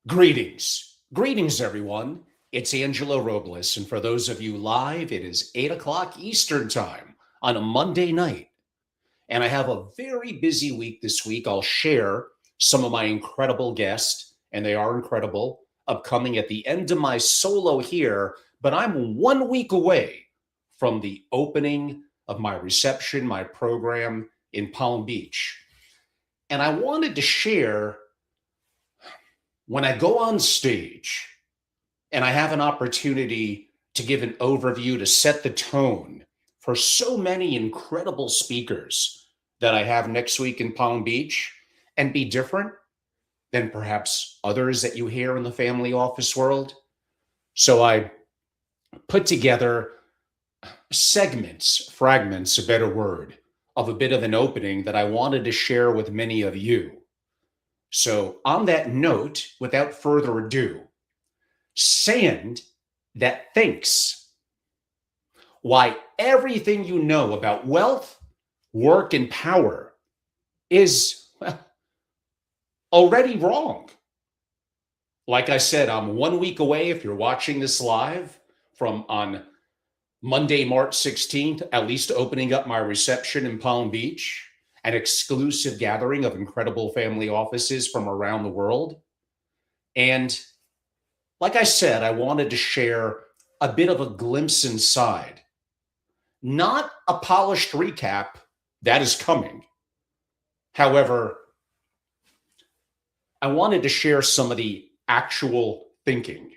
Greetings, everyone. It's Angelo Robles, and for those of you live, it is 8 o'clock Eastern Time on a Monday night. And I have a very busy week this week. I'll share some of my incredible guests, and they are incredible, upcoming at the end of my solo here. But I'm 1 week away from the opening of my reception, my program in Palm Beach. And I wanted to share when I go on stage and I have an opportunity to give an overview to set the tone for so many incredible speakers that I have next week in Palm Beach and be different than perhaps others that you hear in the family office world. So I put together fragments, a better word, of a bit of an opening that I wanted to share with many of you. So, on that note, without further ado, sand that thinks. Why everything you know about wealth, work, and power is, well, already wrong. Like I said, I'm 1 week away, if you're watching this live, from on Monday, March 16th, at least opening up my reception in Palm Beach, an exclusive gathering of incredible family offices from around the world. And like I said, I wanted to share a bit of a glimpse inside, not a polished recap that is coming. However, I wanted to share some of the actual thinking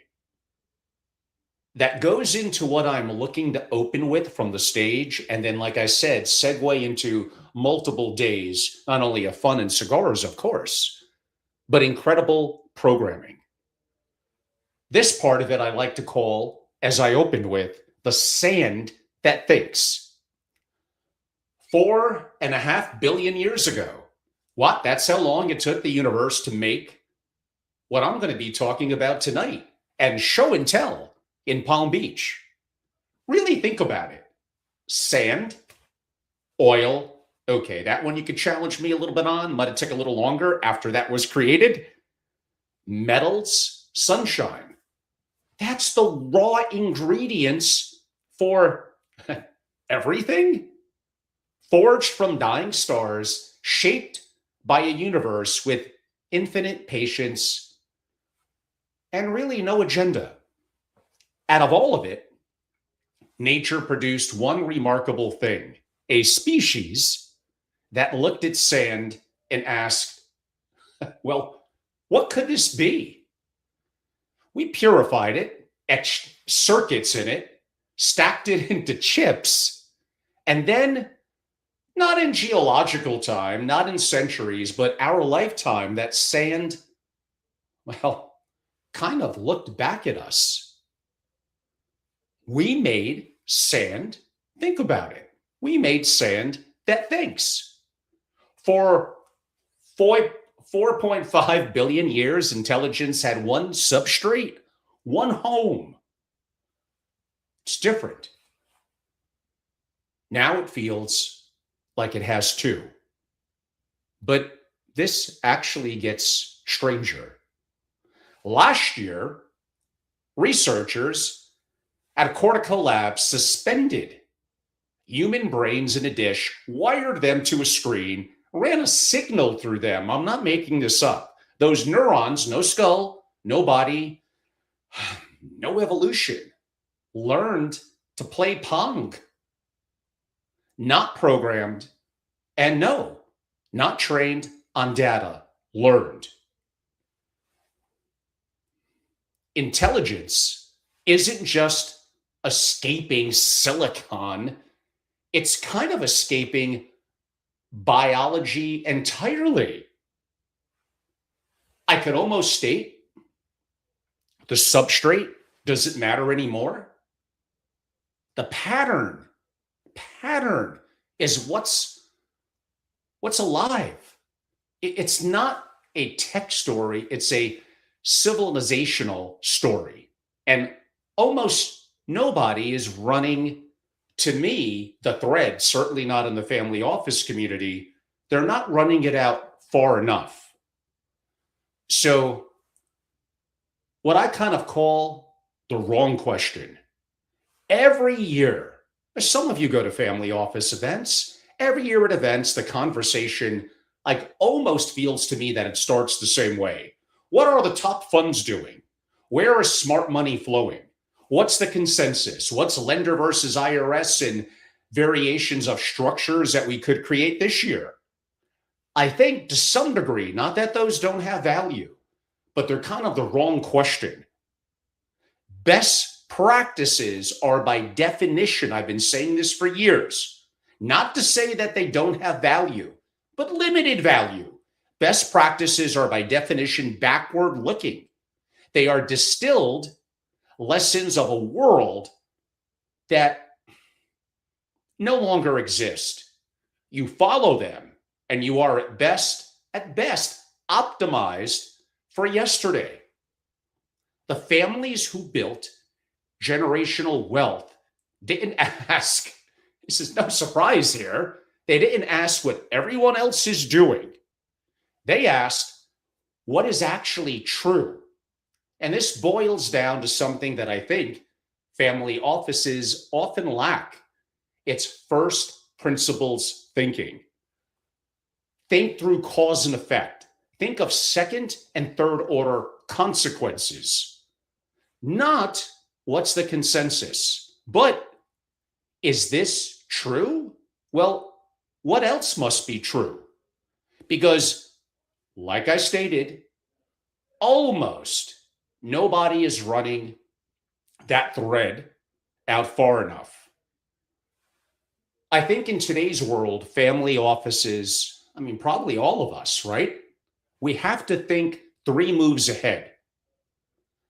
that goes into what I'm looking to open with from the stage. And then, like I said, segue into multiple days, not only of fun and cigars, of course, but incredible programming. This part of it I like to call, as I opened with, the sand that thinks. 4.5 billion years ago. What? That's how long it took the universe to make what I'm going to be talking about tonight and show and tell in Palm Beach. Really think about it. Sand, oil. Okay, that one you could challenge me a little bit on. Might have taken a little longer after that was created. Metals, sunshine. That's the raw ingredients for everything. Forged from dying stars, shaped by a universe with infinite patience and really no agenda. Out of all of it, nature produced one remarkable thing, a species that looked at sand and asked, well, what could this be? We purified it, etched circuits in it, stacked it into chips, and then, not in geological time, not in centuries, but our lifetime, that sand, well, kind of looked back at us. We made sand think about it. We made sand that thinks. For 4.5 billion years, intelligence had one substrate, one home. It's different. Now it feels like it has two. But this actually gets stranger. Last year, researchers at Cortical Labs suspended human brains in a dish, wired them to a screen, ran a signal through them. I'm not making this up. Those neurons, no skull, no body, no evolution, learned to play Pong. Not programmed, and no, not trained on data, learned. Intelligence isn't just escaping silicon, it's kind of escaping biology entirely. I could almost state the substrate doesn't matter anymore. The pattern is what's alive. It's not a tech story, it's a civilizational story. And almost nobody is running, to me, the thread, certainly not in the family office community. They're not running it out far enough. So what I kind of call the wrong question. Every year, some of you go to family office events. Every year at events, the conversation like almost feels to me that it starts the same way. What are the top funds doing? Where is smart money flowing? What's the consensus? What's lender versus IRS and variations of structures that we could create this year? I think to some degree, not that those don't have value, but they're kind of the wrong question. Best practices are by definition, I've been saying this for years, not to say that they don't have value, but limited value. Best practices are by definition backward looking. They are distilled lessons of a world that no longer exist. You follow them and you are at best, optimized for yesterday. The families who built generational wealth didn't ask, this is no surprise here, they didn't ask what everyone else is doing. They asked what is actually true. And this boils down to something that I think family offices often lack. It's first principles thinking. Think through cause and effect. Think of second and third order consequences. Not what's the consensus, but is this true? Well, what else must be true? Because, like I stated, almost nobody is running that thread out far enough. I think in today's world, family offices, I mean, probably all of us, right? We have to think 3 moves ahead.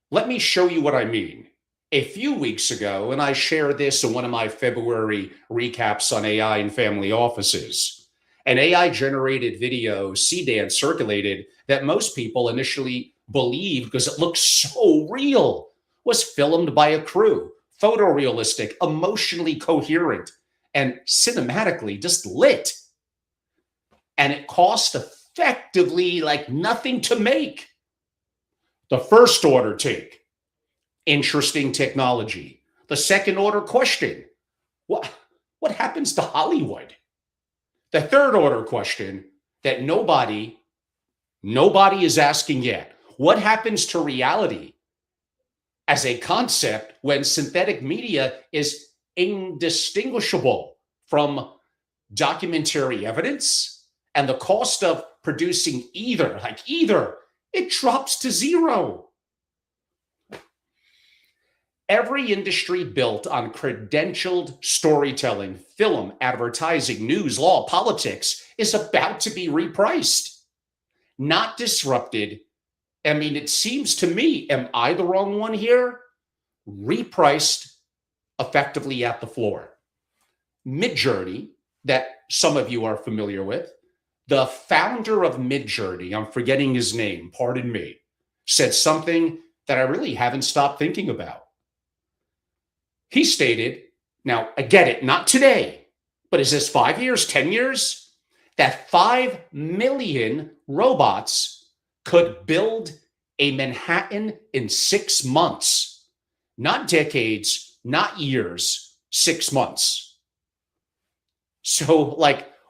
Let me show you what I mean. A few weeks ago, and I shared this in one of my February recaps on AI and family offices, an AI generated video CDAN circulated that most people initially believed because it looked so real, was filmed by a crew, photorealistic, emotionally coherent, and cinematically just lit. And it cost effectively like nothing to make. The first order take, interesting technology. The second order question, what happens to Hollywood? The third order question that nobody is asking yet, what happens to reality as a concept when synthetic media is indistinguishable from documentary evidence, and the cost of producing either, it drops to zero. Every industry built on credentialed storytelling, film, advertising, news, law, politics is about to be repriced, not disrupted. I mean, it seems to me, am I the wrong one here? Repriced effectively at the floor. Midjourney, that some of you are familiar with, the founder of Midjourney, I'm forgetting his name, pardon me, said something that I really haven't stopped thinking about. He stated, now I get it, not today, but is this 5 years, 10 years? That 5 million robots could build a Manhattan in 6 months, not decades, not years, 6 months. So,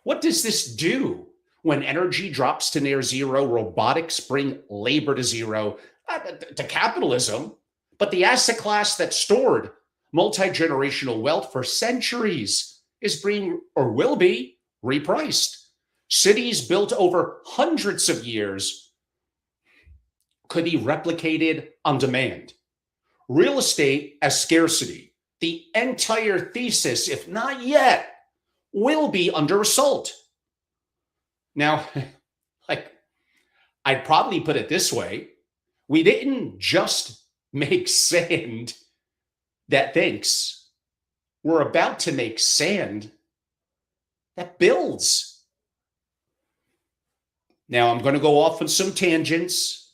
what does this do when energy drops to near zero? Robotics bring labor to zero, to capitalism, but the asset class that stored multi-generational wealth for centuries is being, or will be, repriced. Cities built over hundreds of years could be replicated on demand. Real estate as scarcity, the entire thesis, if not yet, will be under assault. Now, I'd probably put it this way. We didn't just make sand that thinks. We're about to make sand that builds. Now, I'm going to go off on some tangents.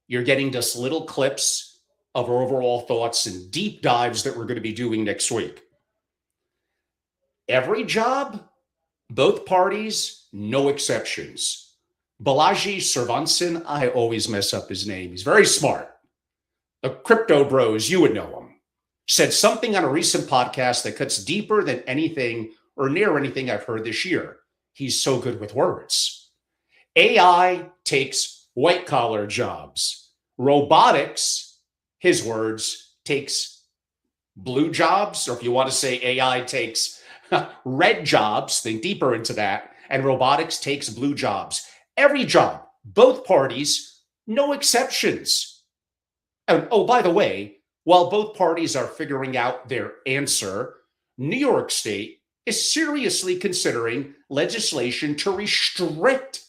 You're getting just little clips of our overall thoughts and deep dives that we're going to be doing next week. Every job, both parties, no exceptions. Balaji Servanson, I always mess up his name. He's very smart. The crypto bros, you would know them, said something on a recent podcast that cuts deeper than anything or near anything I've heard this year. He's so good with words. AI takes white collar jobs. Robotics, his words, takes blue jobs, or if you want to say AI takes red jobs, think deeper into that, and robotics takes blue jobs. Every job, both parties, no exceptions. And oh, by the way, while both parties are figuring out their answer, New York State is seriously considering legislation to restrict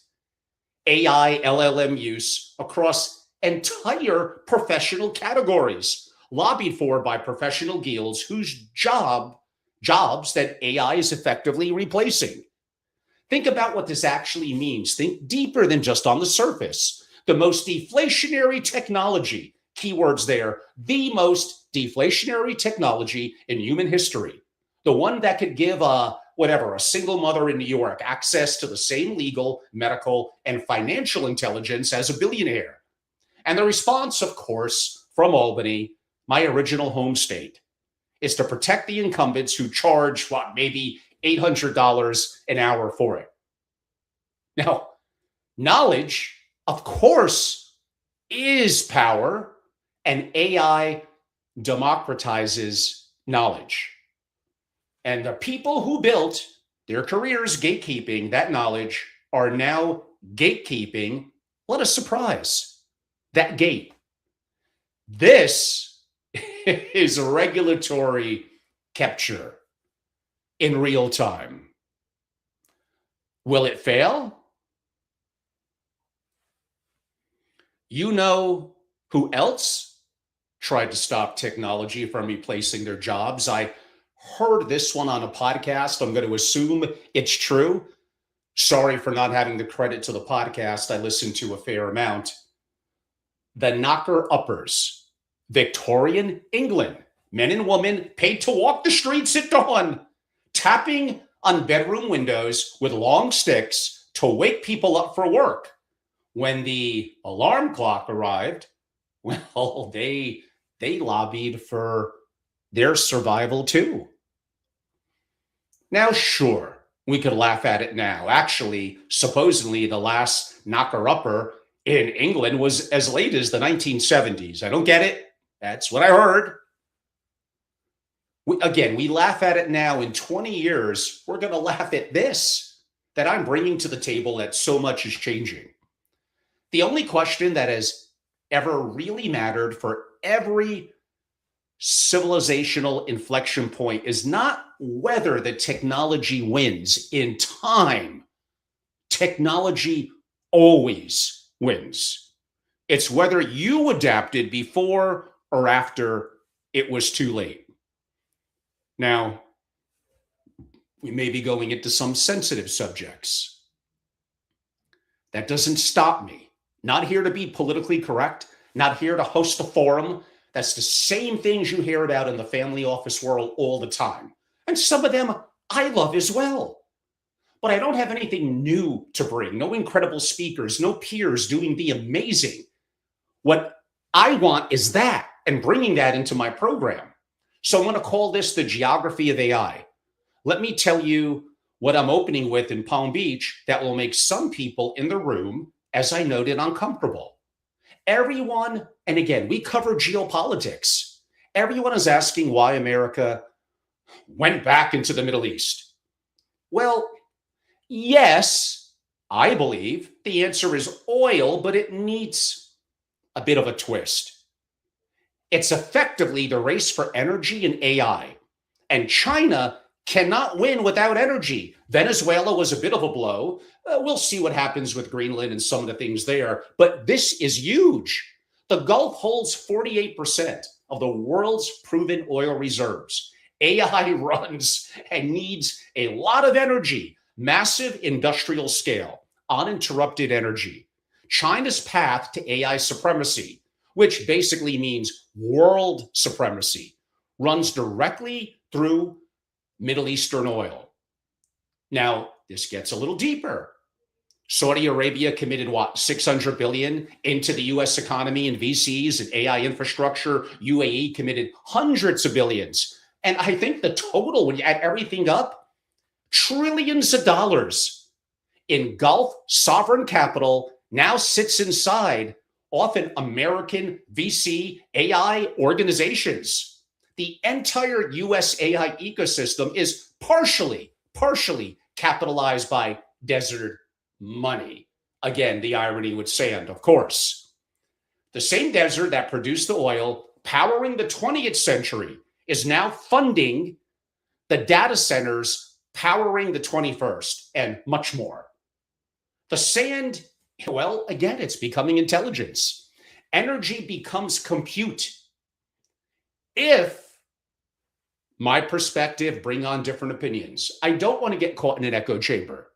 AI LLM use across entire professional categories, lobbied for by professional guilds whose jobs that AI is effectively replacing. Think about what this actually means. Think deeper than just on the surface. The most deflationary technology, keywords there, the most deflationary technology in human history. The one that could give a single mother in New York access to the same legal, medical, and financial intelligence as a billionaire. And the response, of course, from Albany, my original home state, is to protect the incumbents who charge, maybe $800 an hour for it. Now, knowledge, of course, is power, and AI democratizes knowledge. And the people who built their careers gatekeeping that knowledge are now gatekeeping, what a surprise, that gate. This is regulatory capture in real time. Will it fail? You know who else tried to stop technology from replacing their jobs? I heard this one on a podcast. I'm going to assume it's true. Sorry for not having the credit to the podcast. I listened to a fair amount. The knocker-uppers, Victorian England, men and women paid to walk the streets at dawn, tapping on bedroom windows with long sticks to wake people up for work. When the alarm clock arrived, well, they lobbied for their survival too. Now, sure, we could laugh at it now. Actually, supposedly the last knocker-upper in England was as late as the 1970s. I don't get it. That's what I heard. We laugh at it now. In 20 years, we're going to laugh at this that I'm bringing to the table, that so much is changing. The only question that has ever really mattered for every civilizational inflection point is not whether the technology wins. In time, technology always wins. It's whether you adapted before or after it was too late. Now, we may be going into some sensitive subjects. That doesn't stop me. Not here to be politically correct, not here to host a forum. That's the same things you hear about in the family office world all the time. And some of them I love as well. But I don't have anything new to bring, no incredible speakers, no peers doing the amazing. What I want is that, and bringing that into my program. So I'm going to call this the geography of AI. Let me tell you what I'm opening with in Palm Beach that will make some people in the room, as I noted, uncomfortable. Everyone, and again, we cover geopolitics. Everyone is asking why America went back into the Middle East. Well, yes, I believe the answer is oil, but it needs a bit of a twist. It's effectively the race for energy and AI. And China cannot win without energy. Venezuela was a bit of a blow. We'll see what happens with Greenland and some of the things there. But this is huge. The Gulf holds 48% of the world's proven oil reserves. AI runs and needs a lot of energy, massive industrial scale, uninterrupted energy. China's path to AI supremacy, which basically means world supremacy, runs directly through Middle Eastern oil. Now, this gets a little deeper. Saudi Arabia committed what, 600 billion into the US economy and VCs and AI infrastructure. UAE committed hundreds of billions. And I think the total, when you add everything up, trillions of dollars in Gulf sovereign capital now sits inside often American VC AI organizations. The entire US AI ecosystem is partially capitalized by desert money. Again, the irony with sand, of course. The same desert that produced the oil powering the 20th century is now funding the data centers powering the 21st and much more. The sand, well, again, it's becoming intelligence. Energy becomes compute. If my perspective bring on different opinions, I don't want to get caught in an echo chamber.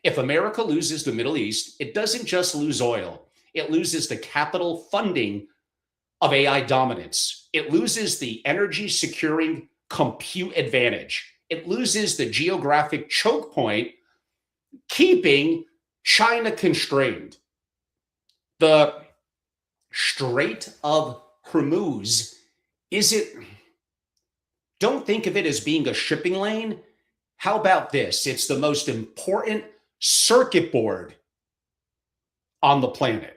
If America loses the Middle East, it doesn't just lose oil. It loses the capital funding of AI dominance. It loses the energy securing compute advantage. It loses the geographic choke point, keeping China constrained. The Strait of Hormuz, don't think of it as being a shipping lane. How about this? It's the most important circuit board on the planet.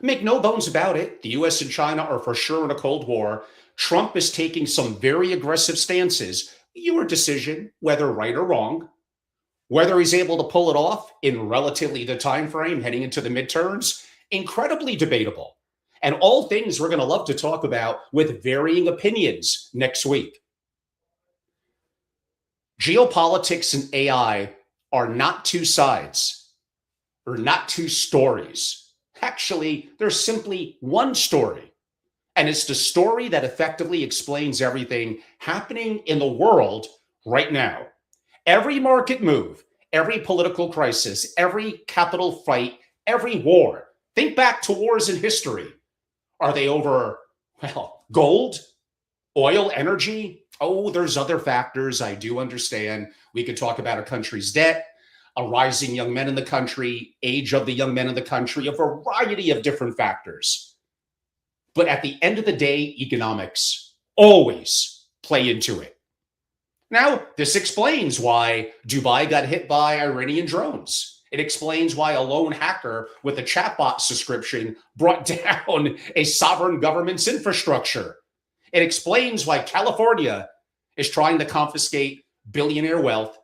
Make no bones about it. The US and China are for sure in a Cold War. Trump is taking some very aggressive stances. Your decision, whether right or wrong, whether he's able to pull it off in relatively the time frame heading into the midterms, incredibly debatable. And all things we're going to love to talk about with varying opinions next week. Geopolitics and AI are not two sides or not two stories. Actually, there's simply one story. And it's the story that effectively explains everything happening in the world right now. Every market move, every political crisis, every capital fight, every war. Think back to wars in history. Are they over, well, gold, oil, energy? Oh, there's other factors. I do understand. We could talk about a country's debt, a rising young men in the country, age of the young men in the country, a variety of different factors. But at the end of the day, economics always play into it. Now, this explains why Dubai got hit by Iranian drones. It explains why a lone hacker with a chatbot subscription brought down a sovereign government's infrastructure. It explains why California is trying to confiscate billionaire wealth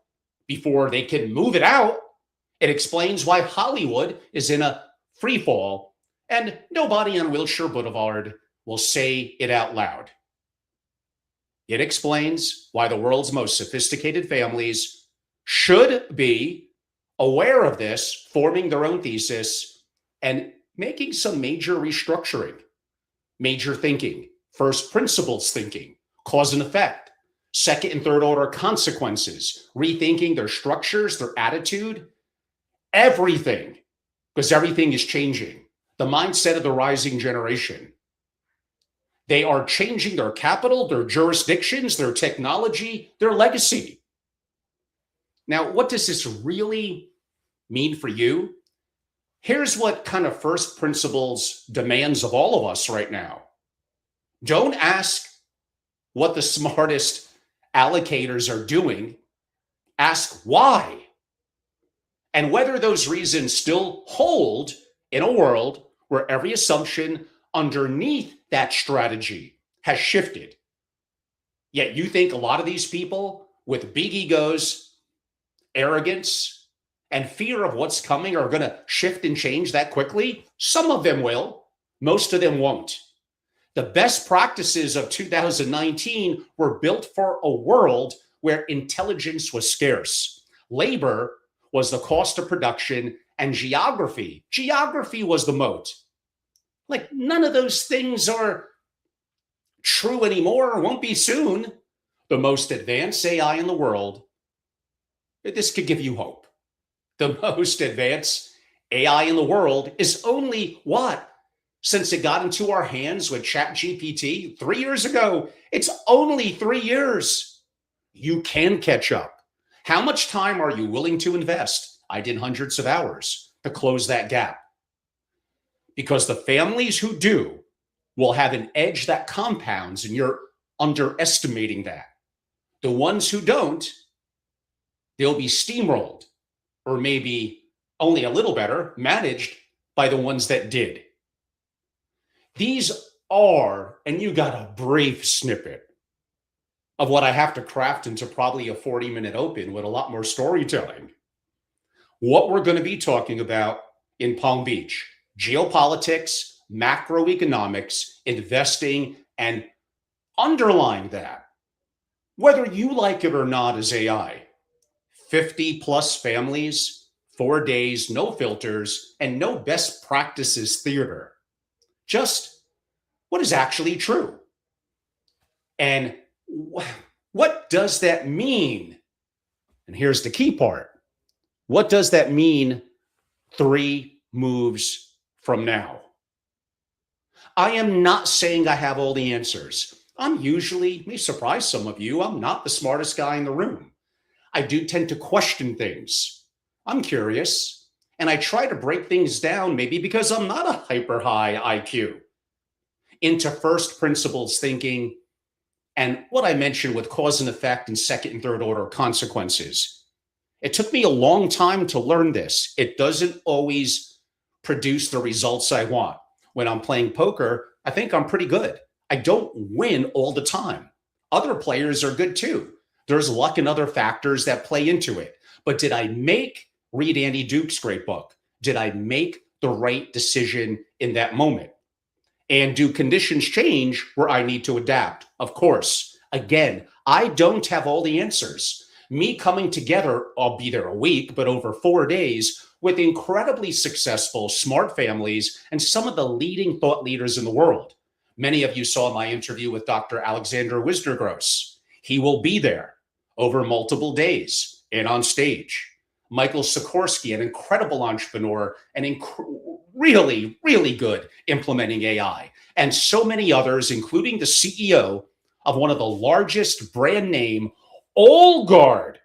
before they can move it out. It explains why Hollywood is in a free fall, and nobody on Wilshire Boulevard will say it out loud. It explains why the world's most sophisticated families should be aware of this, forming their own thesis, and making some major restructuring, major thinking, first principles thinking, cause and effect, second and third order consequences, rethinking their structures, their attitude, everything, because everything is changing. The mindset of the rising generation. They are changing their capital, their jurisdictions, their technology, their legacy. Now, what does this really mean for you? Here's what kind of first principles demands of all of us right now. Don't ask what the smartest allocators are doing. Ask why. And whether those reasons still hold in a world where every assumption underneath that strategy has shifted. Yet you think a lot of these people with big egos, arrogance, and fear of what's coming are going to shift and change that quickly? Some of them will. Most of them won't. The best practices of 2019 were built for a world where intelligence was scarce. Labor was the cost of production, and geography was the moat. Like, none of those things are true anymore, or won't be soon. The most advanced AI in the world, this could give you hope. The most advanced AI in the world is only what? Since it got into our hands with ChatGPT 3 years ago, it's only 3 years. You can catch up. How much time are you willing to invest? I did hundreds of hours. to close that gap. Because the families who do will have an edge that compounds, and you're underestimating that. The ones who don't, they'll be steamrolled, or maybe only a little better managed by the ones that did. These are, and you got a brief snippet of what I have to craft into probably a 40-minute open with a lot more storytelling. What we're going to be talking about in Palm Beach: geopolitics, macroeconomics, investing, and underlying that, whether you like it or not, is AI. 50 plus families, 4 days, no filters, and no best practices theater. Just what is actually true. And what does that mean? And here's the key part. What does that mean 3 moves from now? I am not saying I have all the answers. I'm usually, may surprise some of you, I'm not the smartest guy in the room. I do tend to question things. I'm curious, and I try to break things down, maybe because I'm not a hyper high IQ, into first principles thinking and what I mentioned with cause and effect and second and third order consequences. It took me a long time to learn this. It doesn't always produce the results I want. When I'm playing poker, I think I'm pretty good. I don't win all the time. Other players are good too. There's luck and other factors that play into it. But did I read Andy Duke's great book, did I make the right decision in that moment? And do conditions change where I need to adapt? Of course. Again, I don't have all the answers. Me coming together, I'll be there a week, but over 4 days with incredibly successful, smart families and some of the leading thought leaders in the world. Many of you saw my interview with Dr. Alexander Wisnergross. He will be there over multiple days and on stage. Michael Sikorsky, an incredible entrepreneur and really, really good implementing AI. And so many others, including the CEO of one of the largest brand name, all guard,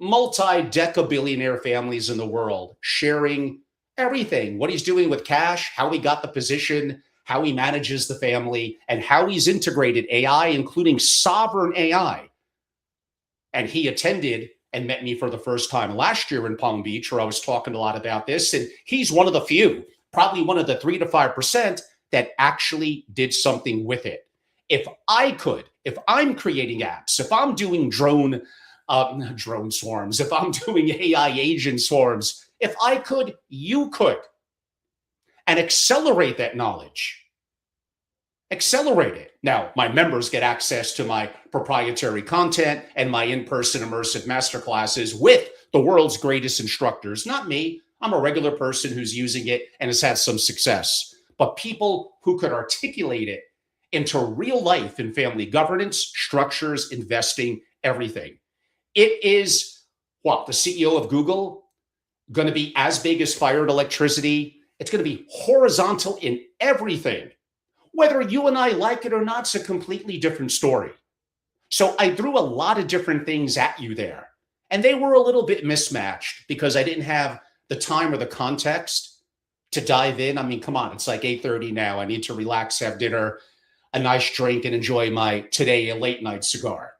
multi-deca-billionaire families in the world, sharing everything, what he's doing with cash, how he got the position, how he manages the family, and how he's integrated AI, including sovereign AI. And he attended and met me for the first time last year in Palm Beach, where I was talking a lot about this. And he's one of the few, probably one of the 3 to 5% that actually did something with it. If I'm creating apps, if I'm doing drone swarms, if I'm doing AI agent swarms, if I could, you could. And accelerate that knowledge. Accelerate it. Now, my members get access to my proprietary content and my in-person immersive masterclasses with the world's greatest instructors. Not me. I'm a regular person who's using it and has had some success. But people who could articulate it into real life in family governance, structures, investing, everything. It is, the CEO of Google, going to be as big as fired electricity. It's going to be horizontal in everything. Whether you and I like it or not, it's a completely different story. So I threw a lot of different things at you there. And they were a little bit mismatched because I didn't have the time or the context to dive in. I mean, come on, it's like 8:30 now. I need to relax, have dinner, a nice drink, and enjoy my today a late night cigar.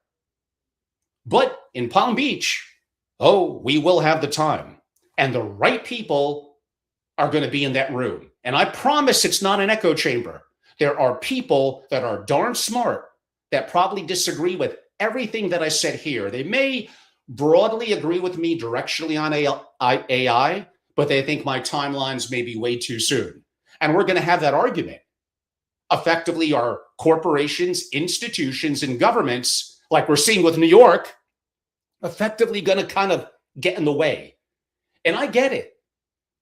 But in Palm Beach, we will have the time. And the right people are going to be in that room. And I promise it's not an echo chamber. There are people that are darn smart that probably disagree with everything that I said here. They may broadly agree with me directionally on AI, but they think my timelines may be way too soon. And we're going to have that argument. Effectively, our corporations, institutions, and governments, like we're seeing with New York, effectively going to kind of get in the way. And I get it.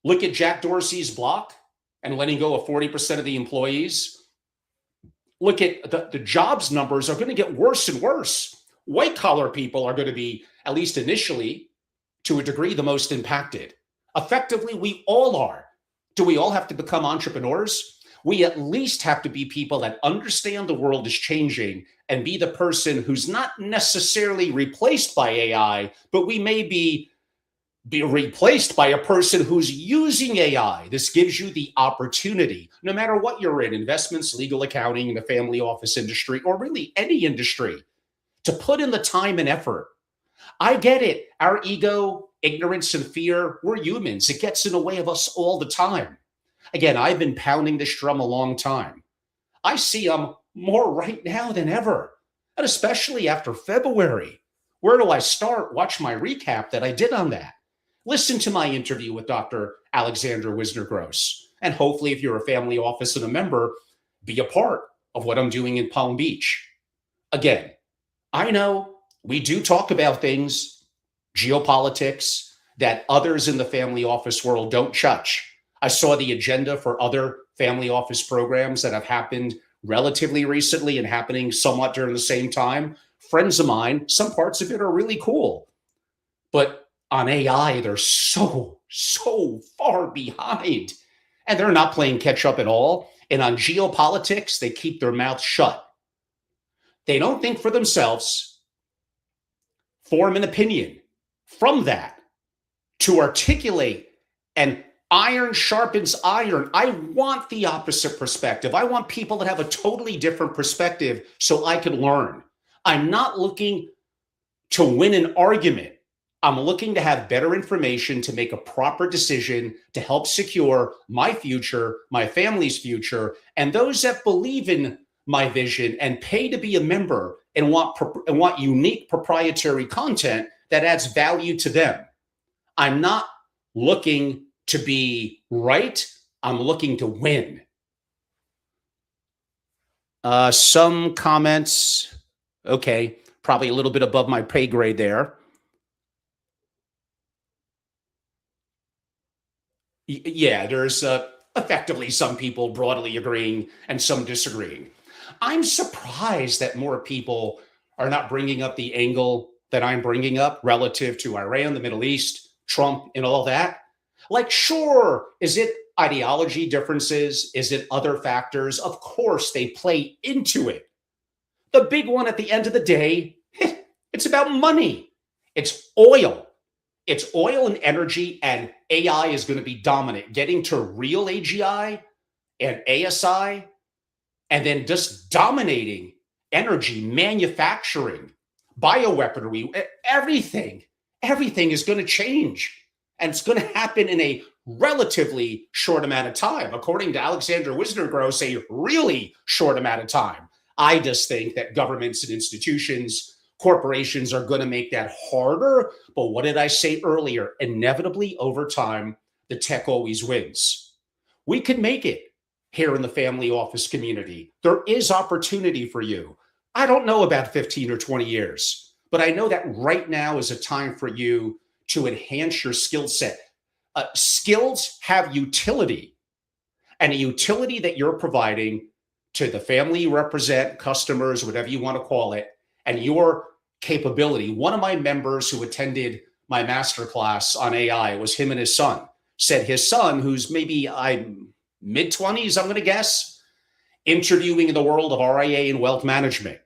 Look at Jack Dorsey's block and letting go of 40% of the employees. Look at the jobs numbers are going to get worse and worse. White collar people are going to be, at least initially, to a degree, the most impacted. Effectively, we all are. Do we all have to become entrepreneurs? We at least have to be people that understand the world is changing and be the person who's not necessarily replaced by AI, but we may be be replaced by a person who's using AI. This gives you the opportunity, no matter what you're in, investments, legal, accounting, the family office industry, or really any industry, to put in the time and effort. I get it. Our ego, ignorance, and fear, we're humans. It gets in the way of us all the time. Again, I've been pounding this drum a long time. I see them more right now than ever, and especially after February. Where do I start? Watch my recap that I did on that. Listen to my interview with Dr. Alexandra Wisner-Gross. And hopefully, if you're a family office and a member, be a part of what I'm doing in Palm Beach. Again, I know we do talk about things, geopolitics, that others in the family office world don't touch. I saw the agenda for other family office programs that have happened relatively recently and happening somewhat during the same time. Friends of mine, some parts of it are really cool. But on AI, they're so far behind. And they're not playing catch up at all. And on geopolitics, they keep their mouths shut. They don't think for themselves, form an opinion from that to articulate, and iron sharpens iron. I want the opposite perspective. I want people that have a totally different perspective so I can learn. I'm not looking to win an argument. I'm looking to have better information to make a proper decision to help secure my future, my family's future, and those that believe in my vision and pay to be a member and want unique proprietary content that adds value to them. I'm not looking to be right. I'm looking to win. Some comments. Okay, probably a little bit above my pay grade there. Yeah, there's effectively some people broadly agreeing and some disagreeing. I'm surprised that more people are not bringing up the angle that I'm bringing up relative to Iran, the Middle East, Trump, and all that. Like, sure, is it ideology differences? Is it other factors? Of course, they play into it. The big one at the end of the day, it's about money. It's oil. It's oil and energy, and AI is going to be dominant. Getting to real AGI and ASI, and then just dominating energy, manufacturing, bioweaponry, everything is going to change. And it's going to happen in a relatively short amount of time. According to Alexandra Wisner-Gross, a really short amount of time. I just think that governments and institutions, corporations are going to make that harder. But what did I say earlier? Inevitably, over time, the tech always wins. We can make it here in the family office community. There is opportunity for you. I don't know about 15 or 20 years, but I know that right now is a time for you to enhance your skill set. Skills have utility, and a utility that you're providing to the family you represent, customers, whatever you want to call it, and your capability. One of my members who attended my masterclass on AI was him and his son. Said his son, who's maybe mid-20s, I'm going to guess, interviewing in the world of RIA and wealth management.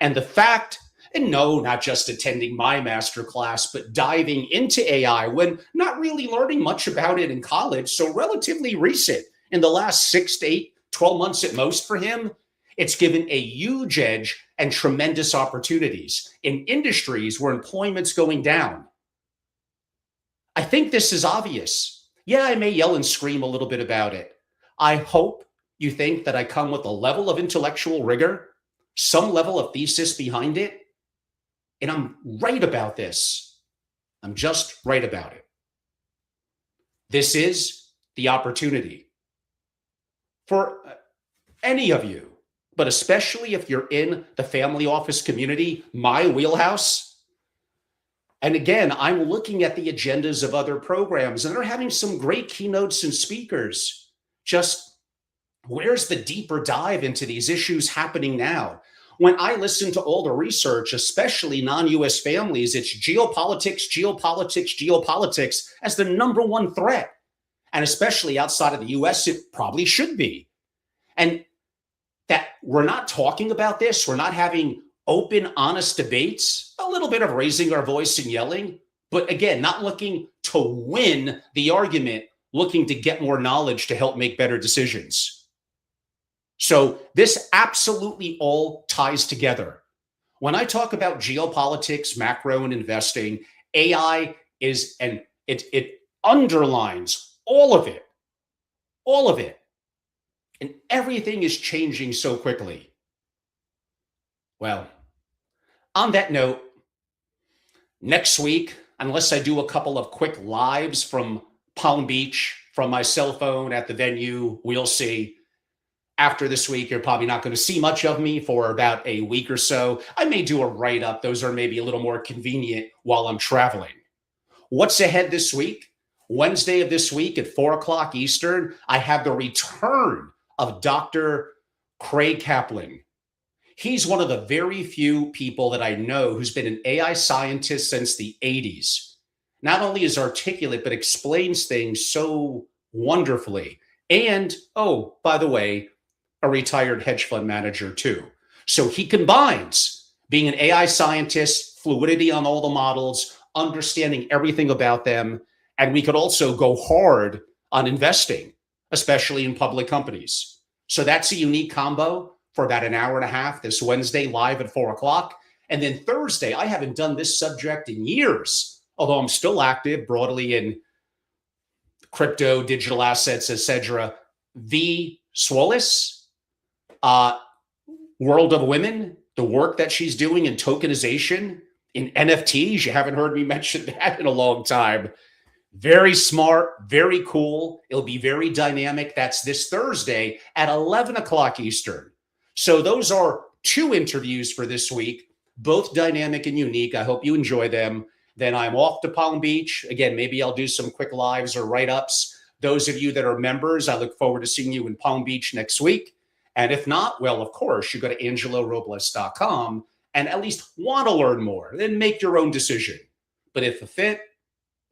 And the fact, and no, not just attending my masterclass, but diving into AI when not really learning much about it in college, so relatively recent, in the last 6 to 8, 12 months at most for him, it's given a huge edge and tremendous opportunities in industries where employment's going down. I think this is obvious. Yeah, I may yell and scream a little bit about it. I hope you think that I come with a level of intellectual rigor, some level of thesis behind it, and I'm right about this. I'm just right about it. This is the opportunity for any of you, but especially if you're in the family office community, my wheelhouse. And again, I'm looking at the agendas of other programs, and they're having some great keynotes and speakers. Just where's the deeper dive into these issues happening now? When I listen to all the research, especially non-US families, it's geopolitics, geopolitics, geopolitics as the number one threat. And especially outside of the US, it probably should be. And that we're not talking about this, we're not having open, honest debates, a little bit of raising our voice and yelling, But again, not looking to win the argument, looking to get more knowledge to help make better decisions. So this absolutely all ties together. When I talk about geopolitics, macro, and investing, AI is, and it underlines all of it, all of it. And everything is changing so quickly. Well, on that note, next week, unless I do a couple of quick lives from Palm Beach, from my cell phone at the venue, we'll see. After this week, you're probably not going to see much of me for about a week or so. I may do a write-up. Those are maybe a little more convenient while I'm traveling. What's ahead this week? Wednesday of this week at 4 o'clock Eastern, I have the return of Dr. Craig Kaplan. He's one of the very few people that I know who's been an AI scientist since the 80s. Not only is articulate, but explains things so wonderfully. And, oh, by the way, a retired hedge fund manager too. So he combines being an AI scientist, fluidity on all the models, understanding everything about them. And we could also go hard on investing, especially in public companies. So that's a unique combo for about an hour and a half this Wednesday live at 4 o'clock. And then Thursday, I haven't done this subject in years, although I'm still active broadly in crypto, digital assets, etc. V. Swallis, World of Women, the work that she's doing in tokenization, in NFTs. You haven't heard me mention that in a long time. Very smart, very cool. It'll be very dynamic. That's this Thursday at 11 o'clock Eastern. So those are 2 interviews for this week, both dynamic and unique. I hope you enjoy them. Then I'm off to Palm Beach. Again, maybe I'll do some quick lives or write-ups. Those of you that are members, I look forward to seeing you in Palm Beach next week. And if not, well, of course, you go to angelorobles.com and at least want to learn more. Then make your own decision. But if a fit,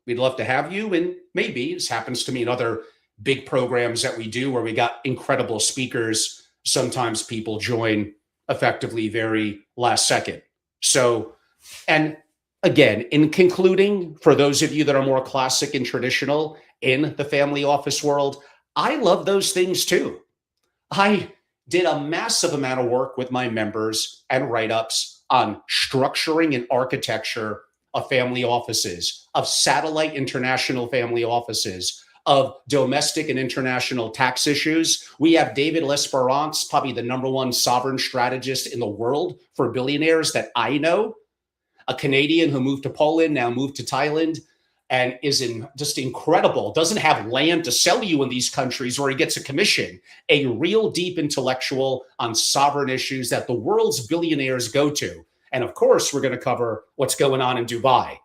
we'd love to have you. And maybe this happens to me in other big programs that we do where we got incredible speakers. Sometimes people join effectively very last second. So, and again, in concluding, for those of you that are more classic and traditional in the family office world, I love those things too. I did a massive amount of work with my members and write-ups on structuring and architecture of family offices, of satellite international family offices, of domestic and international tax issues. We have David L'Esperance, probably the #1 sovereign strategist in the world for billionaires that I know, a Canadian who moved to Poland, now moved to Thailand, and is just incredible. Doesn't have land to sell you in these countries where he gets a commission. A real deep intellectual on sovereign issues that the world's billionaires go to. And of course, we're going to cover what's going on in Dubai.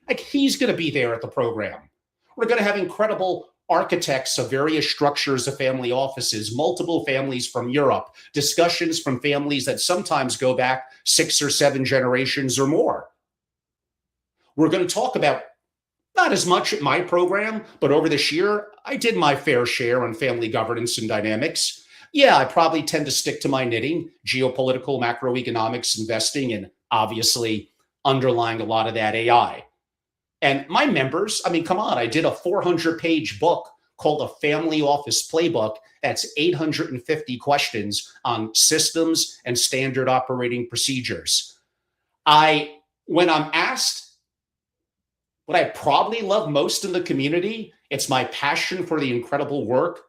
Like, he's going to be there at the program. We're going to have incredible architects of various structures of family offices, multiple families from Europe, discussions from families that sometimes go back 6 or 7 generations or more. We're going to talk about, not as much at my program, but over this year, I did my fair share on family governance and dynamics. Yeah, I probably tend to stick to my knitting, geopolitical, macroeconomics, investing, and obviously underlying a lot of that AI. And my members, I mean, come on, I did a 400-page book called A Family Office Playbook. That's 850 questions on systems and standard operating procedures. When I'm asked what I probably love most in the community, it's my passion for the incredible work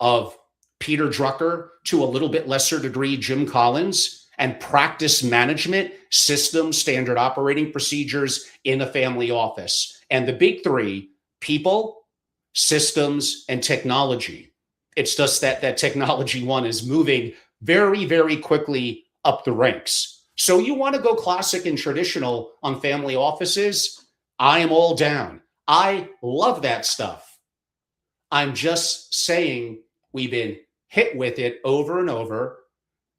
of Peter Drucker, to a little bit lesser degree, Jim Collins, and practice management, systems, standard operating procedures in a family office. And the big 3, people, systems, and technology. It's just that technology one is moving very, very quickly up the ranks. So you want to go classic and traditional on family offices? I am all down. I love that stuff. I'm just saying we've been hit with it over and over.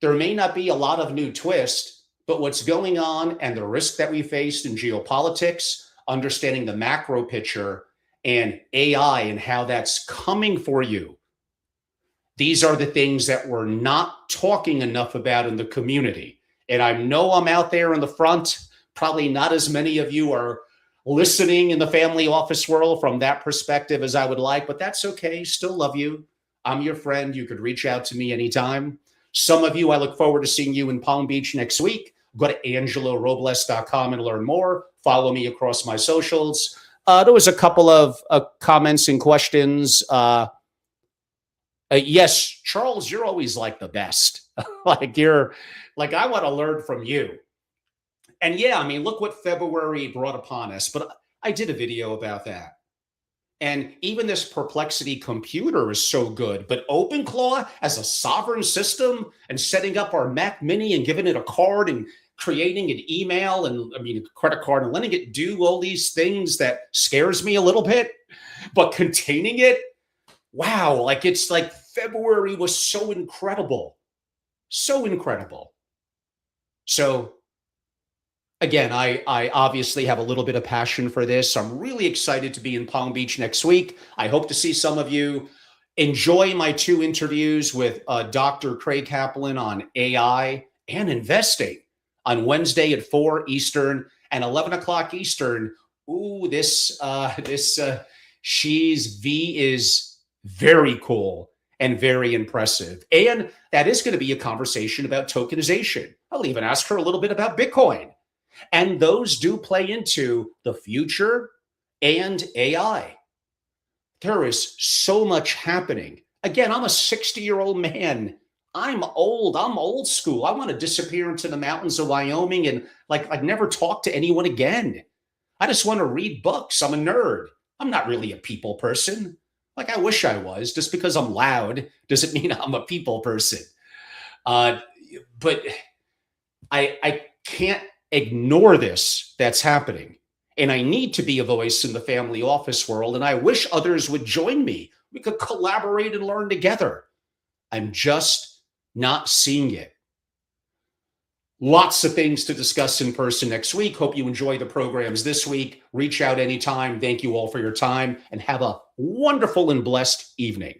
There may not be a lot of new twist, but what's going on and the risk that we faced in geopolitics, understanding the macro picture and AI and how that's coming for you. These are the things that we're not talking enough about in the community. And I know I'm out there in the front. Probably not as many of you are listening in the family office world from that perspective as I would like, but that's okay. Still love you. I'm your friend. You could reach out to me anytime. Some of you, I look forward to seeing you in Palm Beach next week. Go to angelorobles.com and learn more. Follow me across my socials. There was a couple of comments and questions. Yes, Charles, you're always like the best. Like I want to learn from you. And yeah, I mean, look what February brought upon us. But I did a video about that. And even this Perplexity computer is so good. But OpenClaw as a sovereign system and setting up our Mac Mini and giving it a card and creating an email and a credit card and letting it do all these things that scares me a little bit, but containing it. Wow. Like it's like February was so incredible. So incredible. So again, I obviously have a little bit of passion for this. I'm really excited to be in Palm Beach next week. I hope to see some of you. Enjoy my 2 interviews with Dr. Craig Kaplan on AI and investing on Wednesday at 4 Eastern and 11 o'clock Eastern. Ooh, She's V is very cool and very impressive. And that is going to be a conversation about tokenization. I'll even ask her a little bit about Bitcoin. And those do play into the future and AI. There is so much happening. Again, I'm a 60-year-old man. I'm old school. I want to disappear into the mountains of Wyoming and like never talk to anyone again. I just want to read books. I'm a nerd. I'm not really a people person. Like I wish I was. Just because I'm loud doesn't mean I'm a people person. But I can't ignore this that's happening. And I need to be a voice in the family office world. And I wish others would join me. We could collaborate and learn together. I'm just not seeing it. Lots of things to discuss in person next week. Hope you enjoy the programs this week. Reach out anytime. Thank you all for your time and have a wonderful and blessed evening.